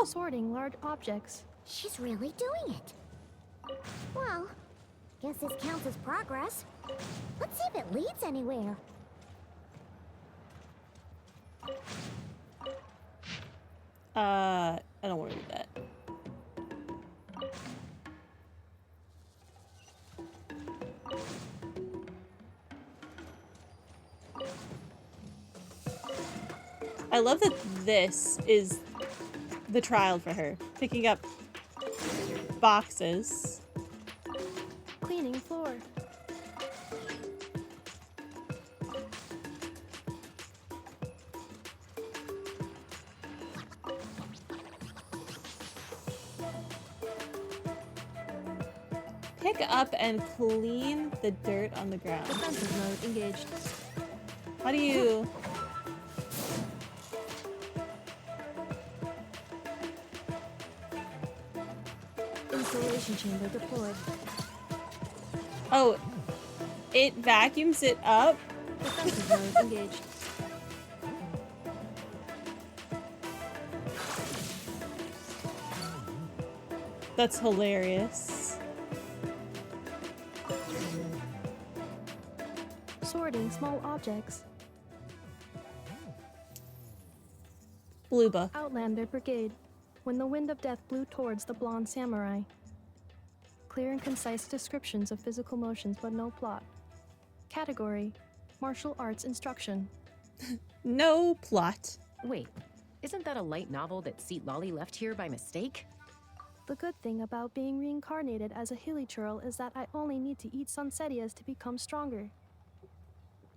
sorting large objects. She's really doing it. Well, guess this counts as progress. Let's see if it leads anywhere. I don't want to do that. I love that this is the trial for her. Picking up boxes. Cleaning floor. Pick up and clean the dirt on the ground. Defensive mode engaged. How do you... Installation chamber deployed. Oh, it vacuums it up? Defensive mode engaged. That's hilarious. Sorting small objects. Bluba. Outlander Brigade. When the wind of death blew towards the blonde samurai. Clear and concise descriptions of physical motions, but no plot. Category: martial arts instruction. No plot. Wait, isn't that a light novel that Seat Lolly left here by mistake? The good thing about being reincarnated as a hilly churl is that I only need to eat sunsetias to become stronger.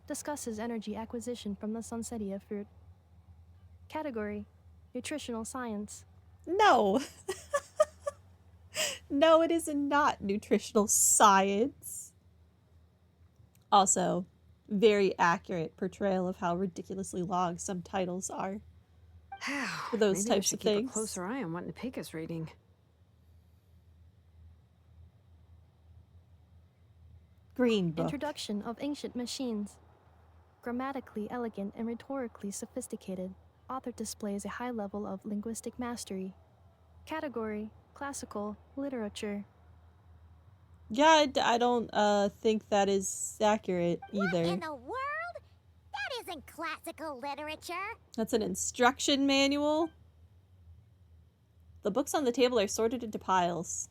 Discusses energy acquisition from the sunsetia fruit. Category: nutritional science. No. No, it is not nutritional science. Also, very accurate portrayal of how ridiculously long some titles are for those Maybe types I of should keep things. a closer eye on what Napika's reading. Green book. Introduction of ancient machines. Grammatically elegant and rhetorically sophisticated, author displays a high level of linguistic mastery. Category: classical literature. Yeah, I don't think that is accurate What either. in the world? That isn't classical literature. That's an instruction manual. The books on the table are sorted into piles.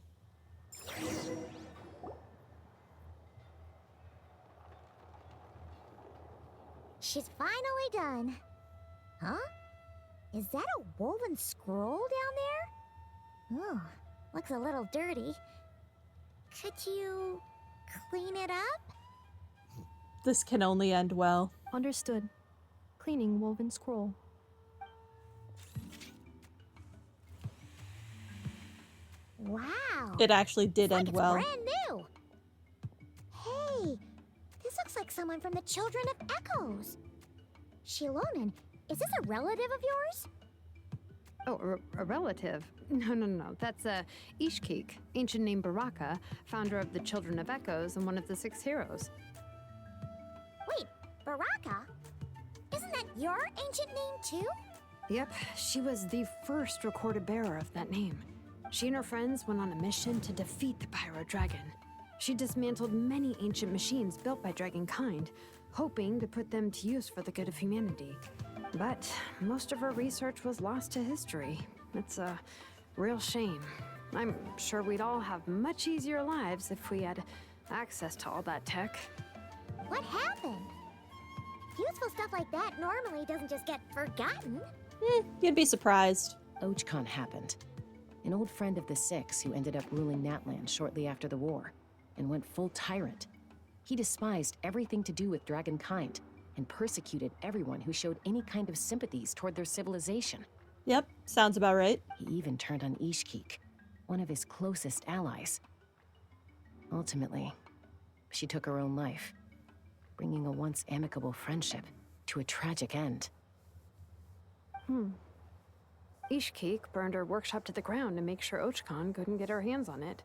She's finally done. Huh? Is that a woven scroll down there? Oh, looks a little dirty. Could you clean it up? This can only end well. Understood. Cleaning woven scroll. Wow. It actually did It's like end it's well. brand new. Hey, this looks like someone from the Children of Echoes. Shilonen, is this a relative of yours? Oh, a relative? No. That's Ishkik, ancient name Baraka, founder of the Children of Echoes and one of the 6 heroes. Wait, Baraka? Isn't that your ancient name too? Yep, she was the first recorded bearer of that name. She and her friends went on a mission to defeat the Pyro Dragon. She dismantled many ancient machines built by Dragonkind, hoping to put them to use for the good of humanity. But most of her research was lost to history. It's a real shame. I'm sure we'd all have much easier lives if we had access to all that tech. What happened? Useful stuff like that normally doesn't just get forgotten. You'd be surprised. Ochcon happened. An old friend of the 6 who ended up ruling Natlan shortly after the war, and went full tyrant. He despised everything to do with Dragonkind, and persecuted everyone who showed any kind of sympathies toward their civilization. Yep, sounds about right. He even turned on Ishkik, one of his closest allies. Ultimately, she took her own life, bringing a once amicable friendship to a tragic end. Ishkik burned her workshop to the ground to make sure Ochcon couldn't get her hands on it.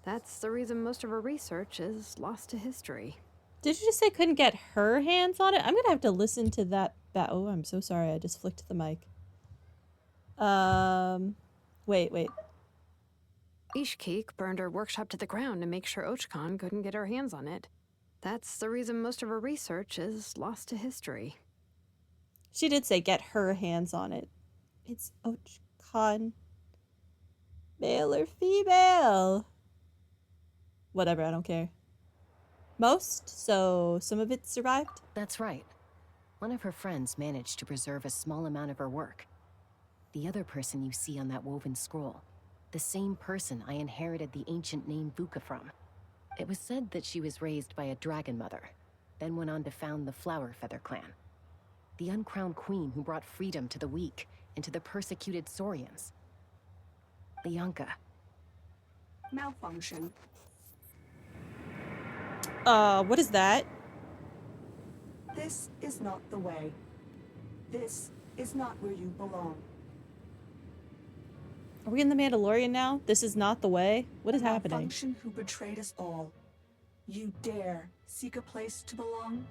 That's the reason most of her research is lost to history. Did you just say couldn't get her hands on it? I'm gonna have to listen to that. Oh, I'm so sorry. I just flicked the mic. Wait. Ishkeek burned her workshop to the ground to make sure Ochkon couldn't get her hands on it. That's the reason most of her research is lost to history. She did say get her hands on it. It's Ochkon. Male or female? Whatever, I don't care. Most, so some of it survived? That's right. One of her friends managed to preserve a small amount of her work. The other person you see on that woven scroll, the same person I inherited the ancient name Vuka from. It was said that she was raised by a dragon mother, then went on to found the Flower Feather clan. The uncrowned queen who brought freedom to the weak and to the persecuted Saurians. Lianka. Malfunction. What is that? This is not the way. This is not where you belong. Are we in the Mandalorian now? This is not the way? What is happening? Malfunction who betrayed us all. You dare seek a place to belong?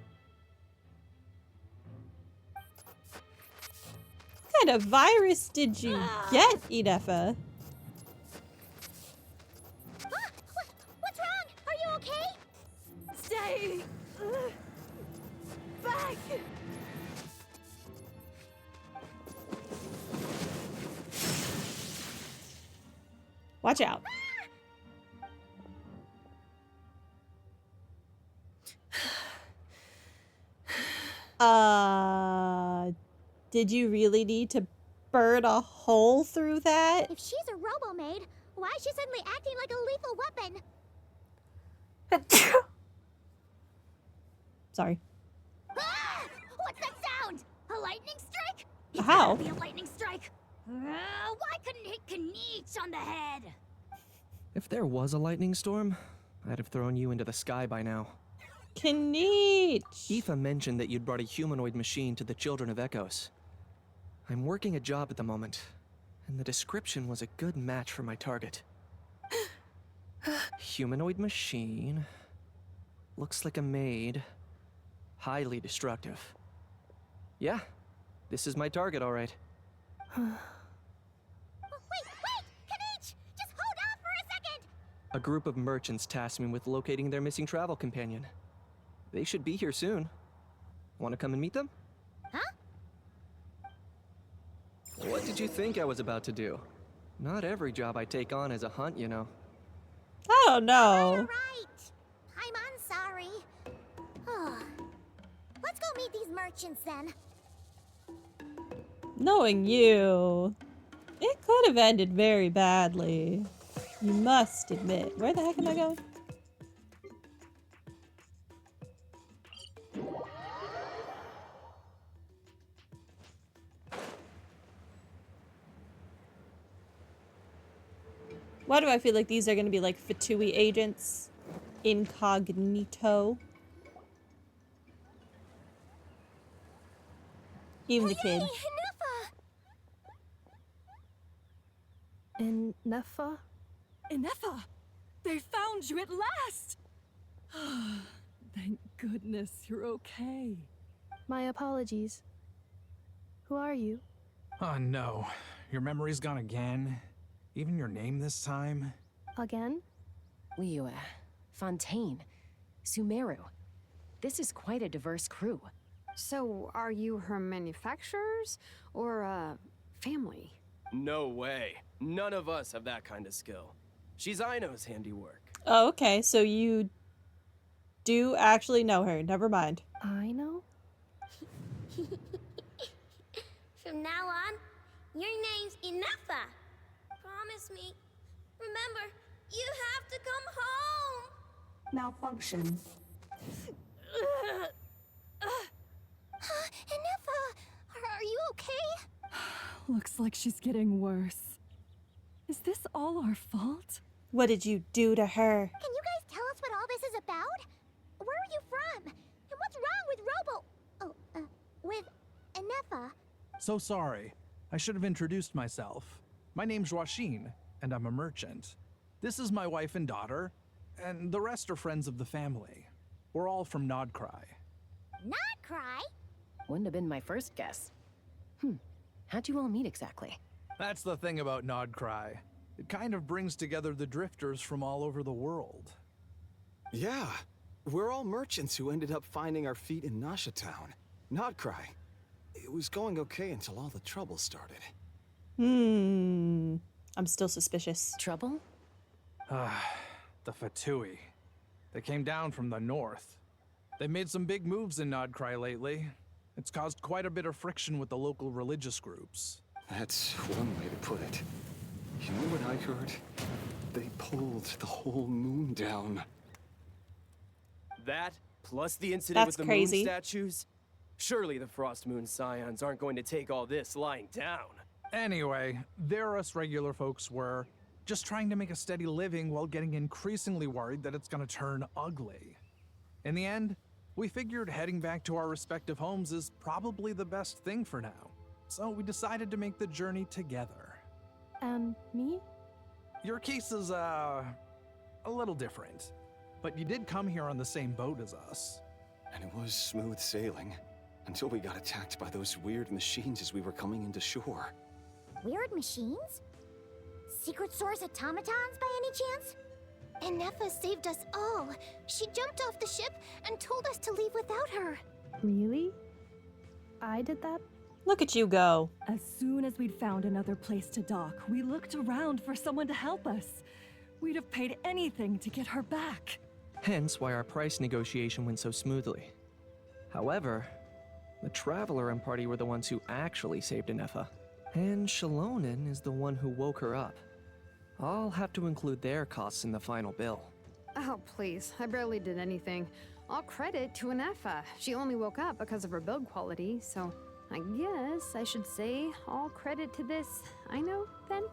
What kind of virus did you get, Ineffa? What's wrong? Are you okay? Stay back. Watch out. Did you really need to burn a hole through that? If she's a robo-maid, why is she suddenly acting like a lethal weapon? Sorry. Ah! What's that sound? A lightning strike? How? It's gotta be a lightning strike. Why couldn't it hit Kaniech on the head? If there was a lightning storm, I'd have thrown you into the sky by now. Kaniech! Aoife mentioned that you'd brought a humanoid machine to the Children of Echoes. I'm working a job at the moment, and the description was a good match for my target. Humanoid machine. Looks like a maid. Highly destructive. Yeah, this is my target, all right. Wait! Kaniech! Just hold on for a second! A group of merchants tasked me with locating their missing travel companion. They should be here soon. Want to come and meet them? Huh? What did you think I was about to do? Not every job I take on is a hunt, you know. I don't know. Right. I'm sorry. Let's go meet these merchants then. Knowing you, it could have ended very badly. You must admit. Where the heck am I going? Why do I feel like these are going to be like Fatui agents? Incognito. Even the kid. Ineffa? Ineffa! They found you at last! Thank goodness you're okay. My apologies. Who are you? Oh no, your memory's gone again? Even your name this time? Again? Liu, Fontaine, Sumeru. This is quite a diverse crew. So, are you her manufacturers or family? No way. None of us have that kind of skill. She's Aino's handiwork. Oh, okay. So you do actually know her. Never mind. I know? From now on, your name's Ineffa. Promise me. Remember, you have to come home. Malfunction. Ineffa, are you okay? Looks like she's getting worse. Is this all our fault? What did you do to her? Can you guys tell us what all this is about? Where are you from? And what's wrong with with Ineffa? So sorry. I should have introduced myself. My name's Joachine, and I'm a merchant. This is my wife and daughter, and the rest are friends of the family. We're all from Nodcry. Not cry. Wouldn't have been my first guess. How'd you all meet exactly? That's the thing about Nodcry. It kind of brings together the drifters from all over the world. Yeah, we're all merchants who ended up finding our feet in Nasha Town. Nodcry. It was going okay until all the trouble started. I'm still suspicious. Trouble? The Fatui. They came down from the north. They made some big moves in Nodcry lately. It's caused quite a bit of friction with the local religious groups. That's one way to put it. You know what I heard? They pulled the whole moon down. That, plus the incident That's with the crazy. moon statues? Surely the Frost Moon Scions aren't going to take all this lying down. Anyway, there us regular folks were just trying to make a steady living while getting increasingly worried that it's gonna turn ugly. In the end, we figured heading back to our respective homes is probably the best thing for now. So we decided to make the journey together. And me? Your case is, a little different. But you did come here on the same boat as us. And it was smooth sailing. Until we got attacked by those weird machines as we were coming into shore. Weird machines? Secret Source automatons by any chance? Ineffa saved us all. She jumped off the ship and told us to leave without her. Really? I did that? Look at you go. As soon as we'd found another place to dock, we looked around for someone to help us. We'd have paid anything to get her back. Hence why our price negotiation went so smoothly. However, the Traveler and party were the ones who actually saved Ineffa. And Shalonen is the one who woke her up. I'll have to include their costs in the final bill. Oh, please. I barely did anything. All credit to Ineffa. She only woke up because of her build quality, so I guess I should say all credit to this Aino, then?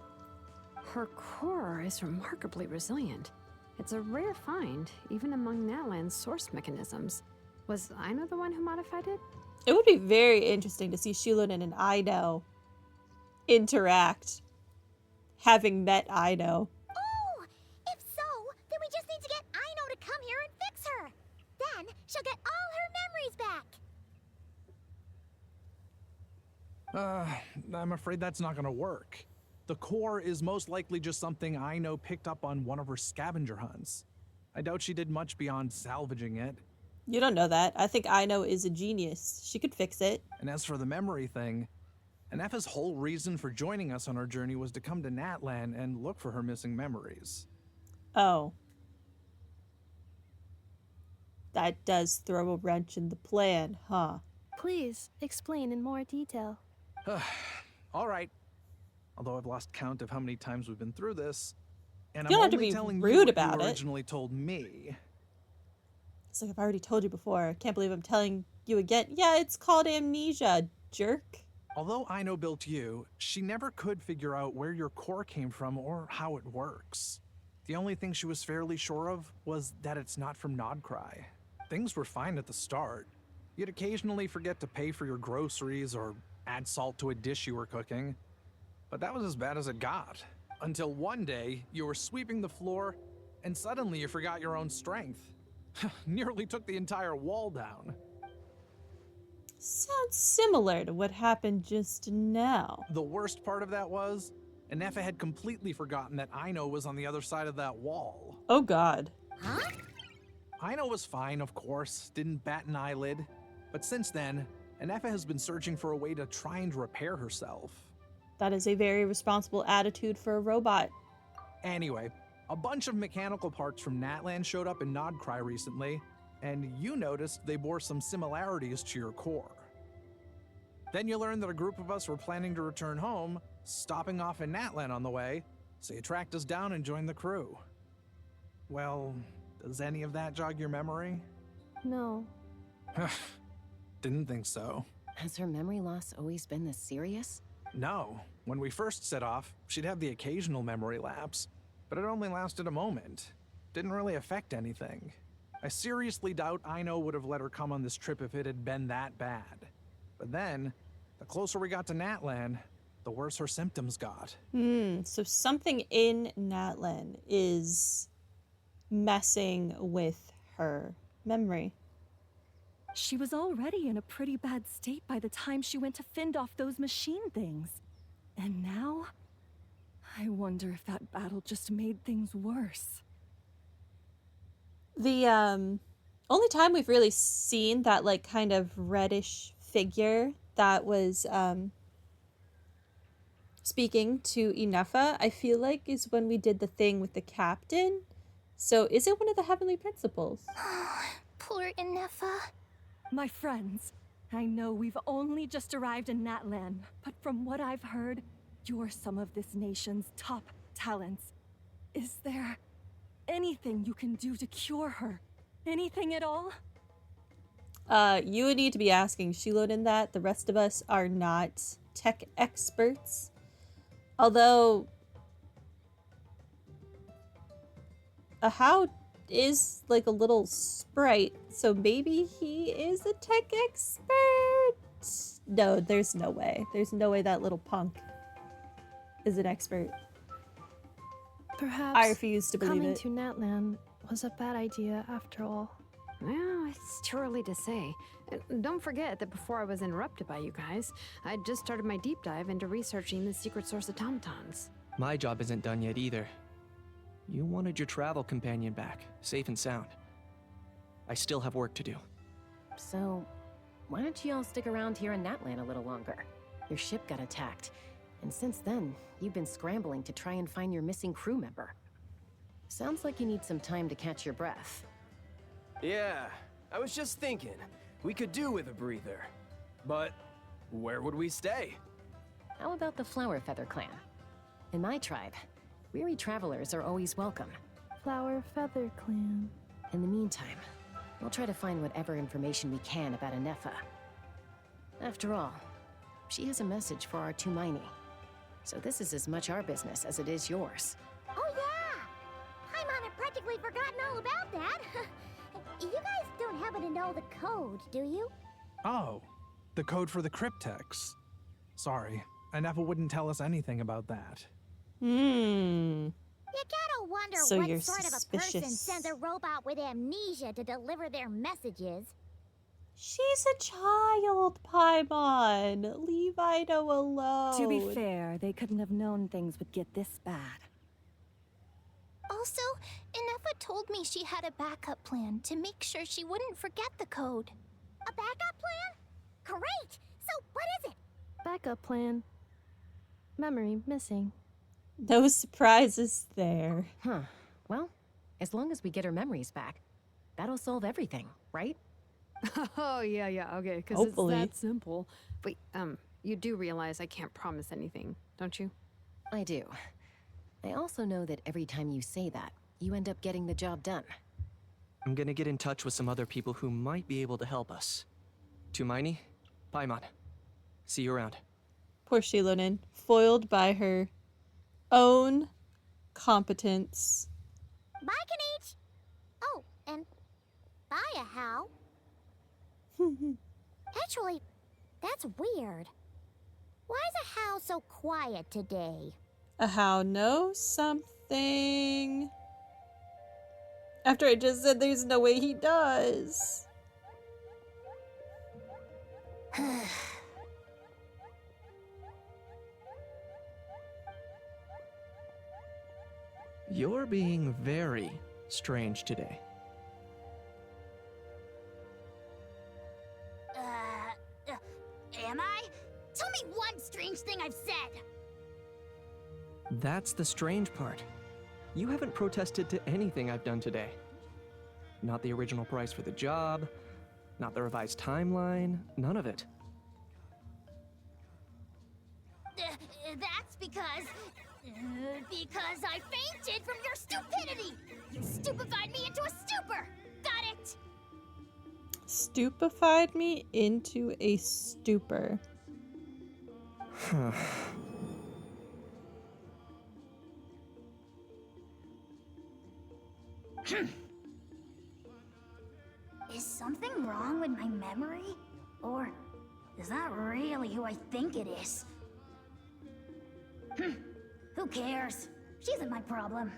Her core is remarkably resilient. It's a rare find, even among Natlan's source mechanisms. Was Aino the one who modified it? It would be very interesting to see Shilonen and Aino interact, having met Aino. Oh! If so, then we just need to get Aino to come here and fix her. Then she'll get all her memories back. I'm afraid that's not gonna work. The core is most likely just something Aino picked up on one of her scavenger hunts. I doubt she did much beyond salvaging it. You don't know that. I think Aino is a genius. She could fix it. And as for the memory thing, Ineffa's whole reason for joining us on our journey was to come to Natlan and look for her missing memories. Oh. That does throw a wrench in the plan, huh? Please, explain in more detail. All right. Although I've lost count of how many times we've been through this, and You I'm don't have to only be telling rude you what about you it. originally told me. It's like I've already told you before. I can't believe I'm telling you again. Yeah, it's called amnesia, jerk. Although Aino built you, she never could figure out where your core came from or how it works. The only thing she was fairly sure of was that it's not from Nodcry. Things were fine at the start. You'd occasionally forget to pay for your groceries or add salt to a dish you were cooking. But that was as bad as it got. Until one day, you were sweeping the floor, and suddenly you forgot your own strength. Nearly took the entire wall down. Sounds similar to what happened just now. The worst part of that was, Ineffa had completely forgotten that Aino was on the other side of that wall. Oh god. Huh? Aino was fine, of course, didn't bat an eyelid. But since then, Ineffa has been searching for a way to try and repair herself. That is a very responsible attitude for a robot. Anyway, a bunch of mechanical parts from Natlan showed up in Nodcry recently, and you noticed they bore some similarities to your core. Then you learned that a group of us were planning to return home, stopping off in Natlan on the way, so you tracked us down and joined the crew. Well, does any of that jog your memory? No. Didn't think so. Has her memory loss always been this serious? No. When we first set off, she'd have the occasional memory lapse, but it only lasted a moment. Didn't really affect anything. I seriously doubt Aino would have let her come on this trip if it had been that bad. But then, the closer we got to Natlan, the worse her symptoms got. So something in Natlan is messing with her memory. She was already in a pretty bad state by the time she went to fend off those machine things. And now? I wonder if that battle just made things worse. The only time we've really seen that like kind of reddish figure that was speaking to Ineffa, I feel like is when we did the thing with the captain. So is it one of the heavenly principles? Poor Ineffa. My friends, I know we've only just arrived in Natlan, but from what I've heard, you're some of this nation's top talents. Is there anything you can do to cure her? Anything at all? You would need to be asking Shiloden that. The rest of us are not tech experts. Although a How is like a little sprite, so maybe he is a tech expert? No, there's no way. There's no way that little punk is an expert. Perhaps I refuse to believe coming it. to Natlan was a bad idea after all. Well, it's too early to say. Don't forget that before I was interrupted by you guys, I'd just started my deep dive into researching the secret source automatons. My job isn't done yet either. You wanted your travel companion back, safe and sound. I still have work to do. So, why don't you all stick around here in Natlan a little longer? Your ship got attacked, and since then, you've been scrambling to try and find your missing crew member. Sounds like you need some time to catch your breath. Yeah, I was just thinking, we could do with a breather. But where would we stay? How about the Flower Feather clan? In my tribe, weary travelers are always welcome. Flower Feather Clan. In the meantime, we'll try to find whatever information we can about Ineffa. After all, she has a message for our Tumaini. So this is as much our business as it is yours. Oh yeah! Paimon had practically forgotten all about that. You guys don't happen to know the code, do you? Oh, the code for the cryptex. Sorry, Ineffa wouldn't tell us anything about that. You gotta wonder So what you're sort of a person suspicious. sends a robot with amnesia to deliver their messages. She's a child, Paimon. Leave Ido alone. To be fair, they couldn't have known things would get this bad. Also, Ineffa told me she had a backup plan to make sure she wouldn't forget the code. A backup plan? Great! So what is it? Backup plan. Memory missing. No surprises there. Huh. Well, as long as we get her memories back, that'll solve everything, right? Oh, yeah, okay, because it's Hopefully. that simple. Wait, you do realize I can't promise anything, don't you? I do. I also know that every time you say that, you end up getting the job done. I'm gonna get in touch with some other people who might be able to help us. Tumaini, Paimon. See you around. Poor Shilonen, foiled by her own competence. Bye, Kanich! Oh, and bye, Ahau. Actually, that's weird. Why is Ahau so quiet today? How knows something. After I just said there's no way he does. You're being very strange today. Am I? Tell me one strange thing I've said! That's the strange part. You haven't protested to anything I've done today. Not the original price for the job, not the revised timeline, none of it. That's because I fainted from your stupidity! You stupefied me into a stupor! Got it? Stupefied me into a stupor. Is something wrong with my memory? Or is that really who I think it is? Who cares? She isn't my problem.